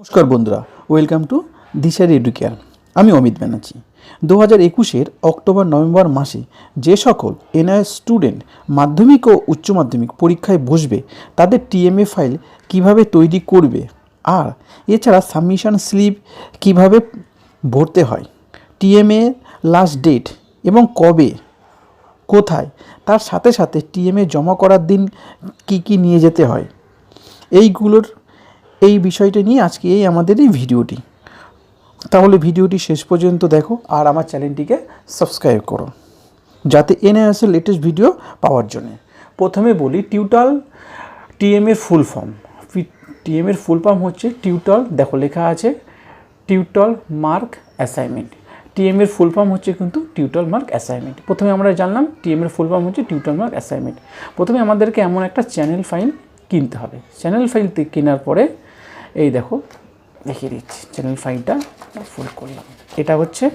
নমস্কার বন্ধুরা, welcome to Dishari Educare. আমি অমিত ব্যানার্জি। 2021-এর অক্টোবর নভেম্বর মাসে যে সকল এনআইওএস স্টুডেন্ট মাধ্যমিক ও উচ্চ মাধ্যমিক পরীক্ষায় বসবে তাদের টিএমএ ফাইল কিভাবে তৈরি করবে, আর এছাড়া সাবমিশন স্লিপ কিভাবে ভরতে হয়, টিএমএ লাস্ট ডেট এবং কবে, কোথায়, তার সাথে সাথে টিএমএ জমা করার দিন কি নিয়ে যেতে হয়, এই বিষয়টা নিয়ে আজকে আমাদের এই ভিডিওটি। তাহলে ভিডিওটি শেষ পর্যন্ত দেখো আর আমার চ্যানেলটিকে সাবস্ক্রাইব করো যাতে এনআইওএসের লেটেস্ট ভিডিও পাওয়ার জন্য। প্রথমে বলি টিউটর টিএমএর ফুল ফর্ম। টিএমএর ফুল ফর্ম হচ্ছে টিউটর, দেখো লেখা আছে টিউটর মার্ক অ্যাসাইনমেন্ট। টিএমএর ফুল ফর্ম হচ্ছে কিন্তু টিউটর মার্ক অ্যাসাইনমেন্ট। প্রথমে আমরা জানলাম টিএমএর ফুল ফর্ম হচ্ছে টিউটর মার্ক অ্যাসাইনমেন্ট। প্রথমে আমাদেরকে এমন একটা চ্যানেল ফাইল কিনতে হবে। চ্যানেল ফাইল কেনার পরে এই দেখো দেখিয়ে দিচ্ছি, চ্যানেল ফাইলটা ফুল করলাম। এটা হচ্ছে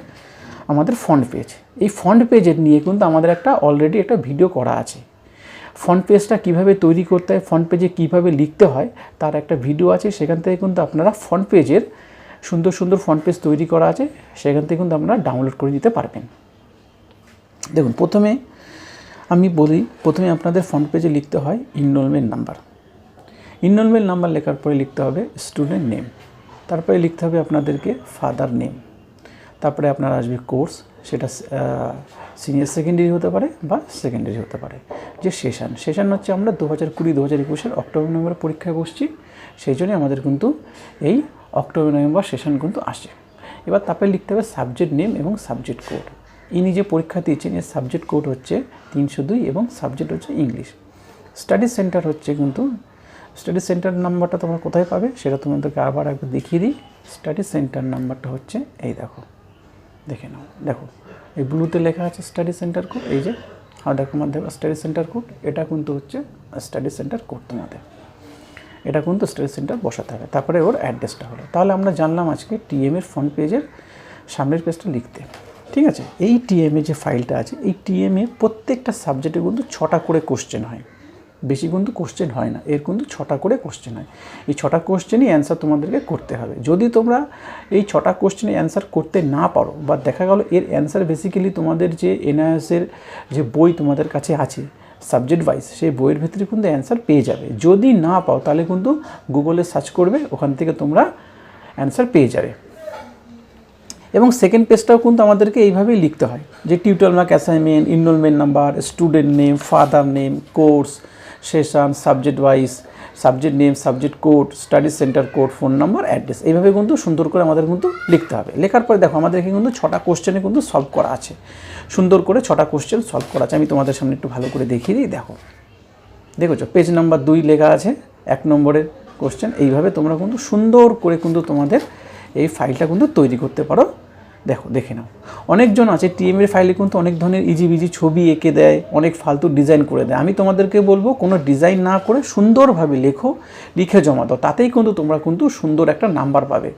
আমাদের ফ্রন্ট পেজ। এই ফ্রন্ট পেজের নিয়ে কিন্তু আমাদের অলরেডি একটা ভিডিও করা আছে। ফ্রন্ট পেজটা কীভাবে তৈরি করতে হয়, ফ্রন্ট পেজে কীভাবে লিখতে হয় তার একটা ভিডিও আছে। সেখান থেকে কিন্তু আপনারা ফ্রন্ট পেজের সুন্দর সুন্দর ফ্রন্ট পেজ তৈরি করা আছে, সেখান থেকে কিন্তু আপনারা ডাউনলোড করে নিতে পারবেন। দেখুন, প্রথমে আমি বলি, প্রথমে আপনাদের ফ্রন্ট পেজে লিখতে হয় ইনরোলমেন্ট নাম্বার। ইনরোলমেন্ট নাম্বার লেখার পরে লিখতে হবে স্টুডেন্ট নেম, তারপরে লিখতে হবে আপনাদেরকে ফাদার নেম, তারপরে আপনার আসবে কোর্স, সেটা সিনিয়র সেকেন্ডারি হতে পারে বা সেকেন্ডারি হতে পারে। যে সেশন হচ্ছে আমরা 2020-2021-এর অক্টোবর নভেম্বর পরীক্ষায় বসছি, সেই জন্যই আমাদের কিন্তু এই অক্টোবর নভেম্বর সেশন কিন্তু আসে। এবার তারপরে লিখতে হবে সাবজেক্ট নেম এবং সাবজেক্ট কোড। ইনি যে পরীক্ষা দিয়েছেন এর সাবজেক্ট কোড হচ্ছে 302 এবং সাবজেক্ট হচ্ছে ইংলিশ। স্টাডি সেন্টার হচ্ছে কিন্তু স্টাডি সেন্টার নাম্বারটা তোমরা কোথায় পাবে সেটা তোমাদেরকে আবার একবার দেখিয়ে দিই। স্টাডি সেন্টার নাম্বারটা হচ্ছে এই দেখো, দেখে নাও, দেখো এই ব্লুতে লেখা আছে স্টাডি সেন্টার কোড। এই যে দেখো মাধ্যমে স্টাডি সেন্টার কোড, এটা কিন্তু হচ্ছে স্টাডি সেন্টার কোড। তোমাদের এটা কিন্তু স্টাডি সেন্টার বসাতে হবে। তারপরে ওর অ্যাড্রেসটা হলো। তাহলে আমরা জানলাম আজকে টিএমএর ফ্রন্ট পেজের সামনের পেজটা লিখতে। ঠিক আছে, এই টিএমএ যে ফাইলটা আছে, এই টিএমএ প্রত্যেকটা সাবজেক্টে কিন্তু 6টা করে কোশ্চেন হয়, বেশি কিন্তু কোশ্চেন হয় না, এর কিন্তু 6টা করে কোশ্চেন হয়। এই 6টা কোশ্চেনই অ্যান্সার তোমাদেরকে করতে হবে। যদি তোমরা এই 6টা কোশ্চেনে অ্যান্সার করতে না পারো বা দেখা গেল এর অ্যান্সার বেসিক্যালি তোমাদের যে এনআইওএসের যে বই তোমাদের কাছে আছে সাবজেক্ট ওয়াইজ, সেই বইয়ের ভিতরে কিন্তু অ্যান্সার পেয়ে যাবে। যদি না পাও তাহলে কিন্তু গুগলে সার্চ করবে, ওখান থেকে তোমরা অ্যান্সার পেয়ে যাবে। এবং সেকেন্ড পেজটাও কিন্তু আমাদেরকে এইভাবেই লিখতে হয় যে tutor mark assignment, enrolment number, student name, father name, course, session, subject wise, subject name, subject code, study centre code, phone number, address, এইভাবে কিন্তু সুন্দর করে আমাদের কিন্তু লিখতে হবে। লেখার পরে দেখো আমাদেরকে কিন্তু 6টা কোশ্চেনে কিন্তু সলভ করা আছে, সুন্দর করে 6টা কোশ্চেন সলভ করা আছে। আমি তোমাদের সামনে একটু ভালো করে দেখিয়ে দিই। দেখেছো পেজ নাম্বার 2 লেখা আছে 1 নম্বরের কোশ্চেন। এইভাবে তোমরা কিন্তু সুন্দর করে কিন্তু তোমাদের এই ফাইলটা কিন্তু তৈরি করতে পারো। দেখে নাও, অনেকজন আছে টিএমএর ফাইলে কিন্তু অনেক ধরনের ইজি ছবি এঁকে দেয়, অনেক ফালতু ডিজাইন করে দেয়। আমি তোমাদেরকে বলবো কোনো ডিজাইন না করে সুন্দরভাবে লিখে জমা দাও, তাতেই কিন্তু তোমরা কিন্তু সুন্দর একটা নাম্বার পাবে।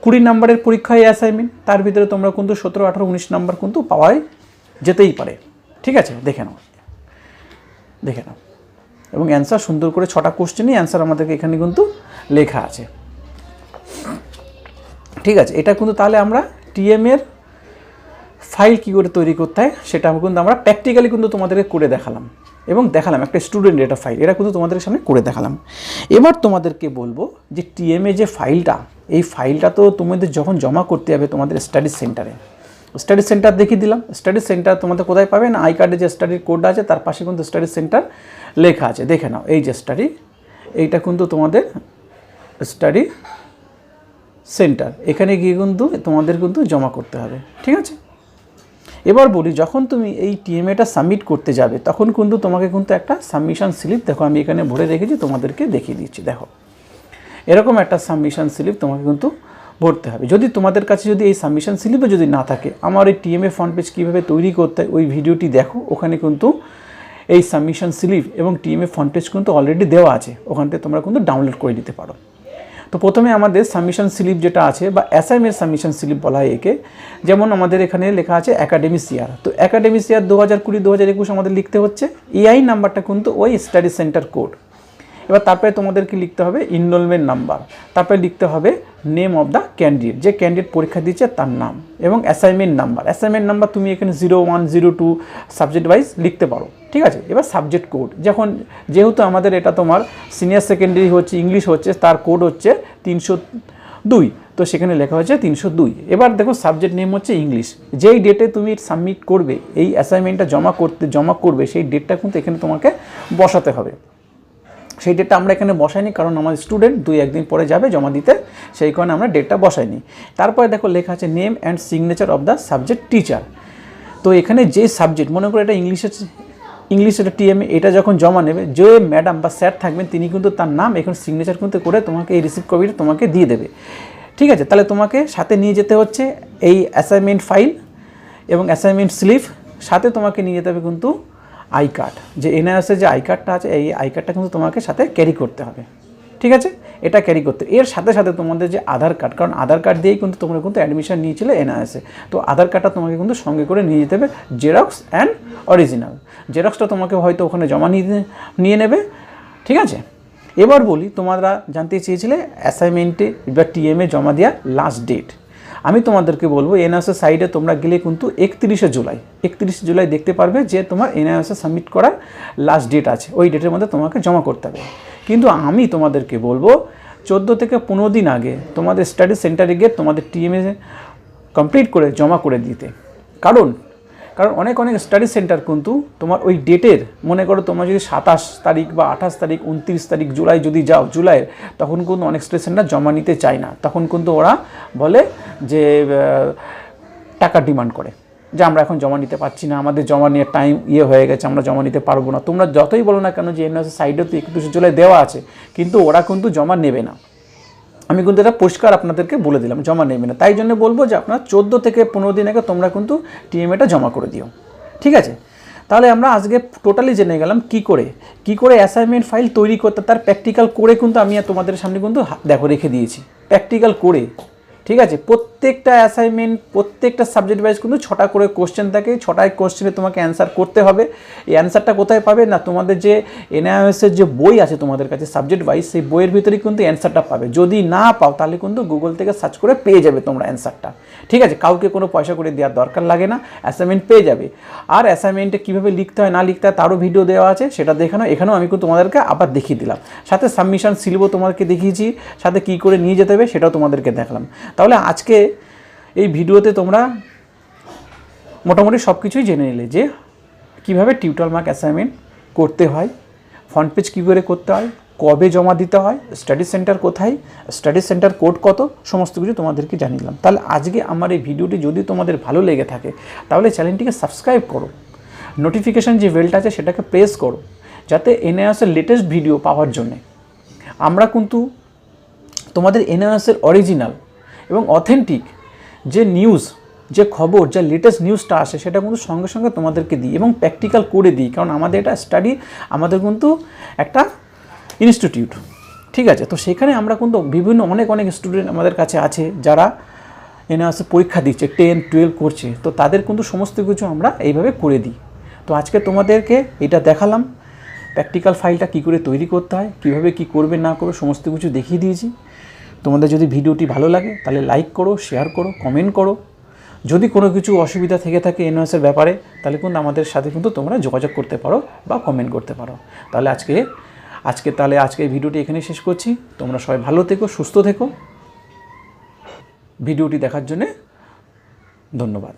20 নম্বরের পরীক্ষায় অ্যাসাইনমেন্ট, তার ভিতরে তোমরা কিন্তু 17, 18, 19 নাম্বার কিন্তু পাওয়াই যেতেই পারে। ঠিক আছে, দেখে নাও এবং অ্যান্সার সুন্দর করে 6টা কোশ্চেনই অ্যান্সার আমাদেরকে এখানে কিন্তু লেখা আছে। ঠিক আছে, এটা কিন্তু তাহলে আমরা টিএমএর ফাইল কী করে তৈরি করতে হয় সেটা কিন্তু আমরা প্র্যাকটিক্যালি কিন্তু তোমাদেরকে করে দেখালাম এবং দেখালাম একটা স্টুডেন্ট এটা ফাইল, এটা কিন্তু তোমাদের সামনে করে দেখালাম। এবার তোমাদেরকে বলবো যে টিএমএ যে ফাইলটা, এই ফাইলটা তো তোমাদের যখন জমা করতে হবে তোমাদের স্টাডি সেন্টারে, স্টাডি সেন্টার দেখিয়ে দিলাম। স্টাডি সেন্টার তোমাদের কোথায় পাবে না, আই কার্ডে যে স্টাডির কোড আছে তার পাশে কিন্তু স্টাডি সেন্টার লেখা আছে। দেখে নাও, এই যে স্টাডি, এইটা কিন্তু তোমাদের স্টাডি সেন্টার, এখানে গিয়ে কিন্তু তোমাদের কিন্তু জমা করতে হবে। ঠিক আছে, এবার বলি যখন তুমি এই টিএমএটা সাবমিট করতে যাবে তখন কিন্তু তোমাকে কিন্তু একটা সাবমিশন স্লিপ, দেখো আমি এখানে ভরে রেখেছি, তোমাদেরকে দেখিয়ে দিচ্ছি। দেখো এরকম একটা সাবমিশন স্লিপ তোমাকে কিন্তু ভরতে হবে। যদি তোমাদের কাছে এই সাবমিশন স্লিপে যদি না থাকে, আমার এই টিএমএ ফ্রন্ট পেজ কীভাবে তৈরি করতে হয় ওই ভিডিওটি দেখো, ওখানে কিন্তু এই সাবমিশন স্লিপ এবং টিএমএ ফ্রন্ট পেজ কিন্তু অলরেডি দেওয়া আছে, ওখান থেকে তোমরা কিন্তু ডাউনলোড করে নিতে পারো। তো প্রথমে আমাদের সাবমিশন স্লিপ যেটা আছে বা অ্যাসাইনমেন্ট সাবমিশন স্লিপ বলা হয় একে, যেমন আমাদের এখানে লেখা আছে একাডেমিক ইয়ার, তো একাডেমিক ইয়ার 2020-2021 আমাদের লিখতে হচ্ছে। এআই নাম্বারটা কিন্তু ওই স্টাডি সেন্টার কোড, এবার তারপরে তোমাদেরকে লিখতে হবে ইনরোলমেন্ট নাম্বার, তারপরে লিখতে হবে নেম অফ দ্য ক্যান্ডিডেট, যে ক্যান্ডিডেট পরীক্ষা দিচ্ছে তার নাম, এবং অ্যাসাইনমেন্ট নাম্বার তুমি এখানে 01 02 সাবজেক্ট ওয়াইজ লিখতে পারো, ঠিক আছে। এবার সাবজেক্ট কোড, যেহেতু আমাদের এটা তোমার সিনিয়র সেকেন্ডারি হচ্ছে, ইংলিশ হচ্ছে, তার কোড হচ্ছে 302, তো সেখানে লেখা হচ্ছে 302। এবার দেখো সাবজেক্ট নেম হচ্ছে ইংলিশ, যেই ডেটে তুমি সাবমিট করবে, এই অ্যাসাইনমেন্টটা জমা করবে, সেই ডেটটা কিন্তু এখানে তোমাকে বসাতে হবে। সেই ডেটটা আমরা এখানে বসাইনি, কারণ আমাদের স্টুডেন্ট 2-1 দিন পরে যাবে জমা দিতে, সেই কারণে আমরা ডেটটা বসাইনি। তারপরে দেখো লেখা আছে name and signature of the subject teacher. তো এখানে যে সাবজেক্ট, মনে করো এটা ইংলিশ এটা টিএমএ, এটা যখন জমা নেবে, যে ম্যাডাম বা স্যার থাকবেন তিনি কিন্তু তার নাম এখন সিগনেচার কিন্তু করে তোমাকে এই রিসিপ্ট কপিটা তোমাকে দিয়ে দেবে, ঠিক আছে। তাহলে তোমাকে সাথে নিয়ে যেতে হচ্ছে এই অ্যাসাইনমেন্ট ফাইল এবং অ্যাসাইনমেন্ট স্লিপ, সাথে তোমাকে নিয়ে যেতে হবে কিন্তু আই কার্ড, যে এনআইওসের যে আই কার্ডটা আছে, এই আই কার্ডটা কিন্তু তোমাকে সাথে ক্যারি করতে হবে, ঠিক আছে। এটা ক্যারি করতে, এর সাথে সাথে তোমাদের যে আধার কার্ড, কারণ আধার কার্ড দিয়েই কিন্তু তোমরা কিন্তু অ্যাডমিশন নিয়েছিলে এনআইওসে, তো আধার কার্ডটা তোমাকে কিন্তু সঙ্গে করে নিয়ে যেতে হবে, জেরক্স অ্যান্ড অরিজিনাল। জেরক্সটা তোমাকে হয়তো ওখানে জমা নিয়ে নেবে, ঠিক আছে। এবার বলি, তোমরা জানতে চেয়েছিলে অ্যাসাইনমেন্টে বা টিএমএ জমা দেওয়ার লাস্ট ডেট। আমি তোমাদেরকে বলবো এনআইওসের সাইডে তোমরা গেলে কিন্তু 31 জুলাই দেখতে পারবে যে তোমার এনআইওসে সাবমিট করার লাস্ট ডেট আছে, ওই ডেটের মধ্যে তোমাকে জমা করতে হবে। কিন্তু আমি তোমাদেরকে বলবো 14 থেকে 15 দিন আগে তোমাদের স্টাডি সেন্টারে গিয়ে তোমাদের টিএমএ কমপ্লিট করে জমা করে দিতে, কারণ অনেক স্টাডি সেন্টার কিন্তু তোমার ওই ডেটের, মনে করো তোমরা যদি 27 তারিখ বা 28 তারিখ 29 তারিখ জুলাই যদি যাও জুলাইয়ের, তখন কিন্তু অনেক স্টাডি সেন্টার জমা নিতে চায় না, তখন কিন্তু ওরা বলে যে টাকা ডিমান্ড করে, যে আমরা এখন জমা নিতে পারছি না, আমাদের জমা নেওয়ার টাইম হয়ে গেছে, আমরা জমা নিতে পারবো না। তোমরা যতই বলো না কেন যে এনআইওসের সাইডে তো 31 জুলাই দেওয়া আছে, কিন্তু ওরা কিন্তু জমা নেবে না। আমি কিন্তু এটা পরিষ্কার আপনাদেরকে বলে দিলাম, জমা নেবে না। তাই জন্য বলবো যে আপনার 14 থেকে 15 দিন আগে তোমরা কিন্তু টিএমএটা জমা করে দিও, ঠিক আছে। তাহলে আমরা আজকে টোটালি জেনে গেলাম কী করে অ্যাসাইনমেন্ট ফাইল তৈরি করতে, তার প্র্যাকটিক্যাল করে কিন্তু আমি তোমাদের সামনে কিন্তু দেখো রেখে দিয়েছি, প্র্যাকটিক্যাল করে, ঠিক আছে। প্রত্যেকটা অ্যাসাইনমেন্ট, প্রত্যেকটা সাবজেক্ট ওয়াইজ কিন্তু 6টা করে কোশ্চেন থাকে, 6টায় কোশ্চেনে তোমাকে অ্যান্সার করতে হবে। এই অ্যান্সারটা কোথায় পাবে না, তোমাদের যে এনআইওএসের যে বই আছে তোমাদের কাছে সাবজেক্ট ওয়াইজ, সেই বইয়ের ভিতরে কিন্তু অ্যান্সারটা পাবে। যদি না পাও তাহলে কিন্তু গুগল থেকে সার্চ করে পেয়ে যাবে তোমরা অ্যান্সারটা, ঠিক আছে। কাউকে কোনো পয়সা করে দেওয়ার দরকার লাগে না, অ্যাসাইনমেন্ট পেয়ে যাবে। আর অ্যাসাইনমেন্টে কীভাবে লিখতে হয় না লিখতে হয় তারও ভিডিও দেওয়া আছে, সেটা দেখানো, এখানেও আমি কিন্তু তোমাদেরকে আবার দেখিয়ে দিলাম। সাথে সাবমিশন সিলেবও তোমাদেরকে দেখিয়েছি, সাথে কী করে নিয়ে যেতে হবে সেটাও তোমাদেরকে দেখালাম। তাহলে আজকে এই ভিডিওতে তোমরা মোটামুটি সব কিছুই জেনে নিলে, যে কীভাবে টিউটর মার্ক অ্যাসাইনমেন্ট করতে হয়, ফ্রন্ট পেজ কী করে করতে হয়, কবে জমা দিতে হয়, স্টাডি সেন্টার কোথায়, স্টাডি সেন্টার কোড কত, সমস্ত কিছু তোমাদেরকে জানিলাম। তাহলে আজকে আমার এই ভিডিওটি যদি তোমাদের ভালো লেগে থাকে তাহলে চ্যানেলটিকে সাবস্ক্রাইব করো, নোটিফিকেশান যে বেলটা আছে সেটাকে প্রেস করো, যাতে এনআইওসের লেটেস্ট ভিডিও পাওয়ার জন্যে আমরা কিন্তু তোমাদের এনআইওসের অরিজিনাল এবং অথেন্টিক যে নিউজ, যে খবর, যে লেটেস্ট নিউজটা আসে সেটা কিন্তু সঙ্গে সঙ্গে তোমাদেরকে দিই এবং প্র্যাকটিক্যাল করে দিই, কারণ আমাদের এটা স্টাডি, আমাদের কিন্তু একটা ইনস্টিটিউট, ঠিক আছে। তো সেখানে আমরা কিন্তু বিভিন্ন অনেক স্টুডেন্ট আমাদের কাছে আছে যারা এনআইওসে পরীক্ষা দিচ্ছে, 10, 12 করছে, তো তাদের কিন্তু সমস্ত কিছু আমরা এইভাবে করে দিই। তো আজকে তোমাদেরকে এটা দেখালাম, প্র্যাকটিক্যাল ফাইলটা কী করে তৈরি করতে হয়, কীভাবে কী করবে না করবে সমস্ত কিছু দেখিয়ে দিয়েছি। তোমাদের যদি ভিডিওটি ভালো লাগে তাহলে লাইক করো, শেয়ার করো, কমেন্ট করো। যদি কোনো কিছু অসুবিধা থেকে থাকে এনআইওসের ব্যাপারে তাহলে কিন্তু আমাদের সাথে কিন্তু তোমরা যোগাযোগ করতে পারো বা কমেন্ট করতে পারো। তাহলে আজকে এই ভিডিওটি এখানে শেষ করছি। তোমরা সবাই ভালো থেকো, সুস্থ থেকো। ভিডিওটি দেখার জন্যে ধন্যবাদ।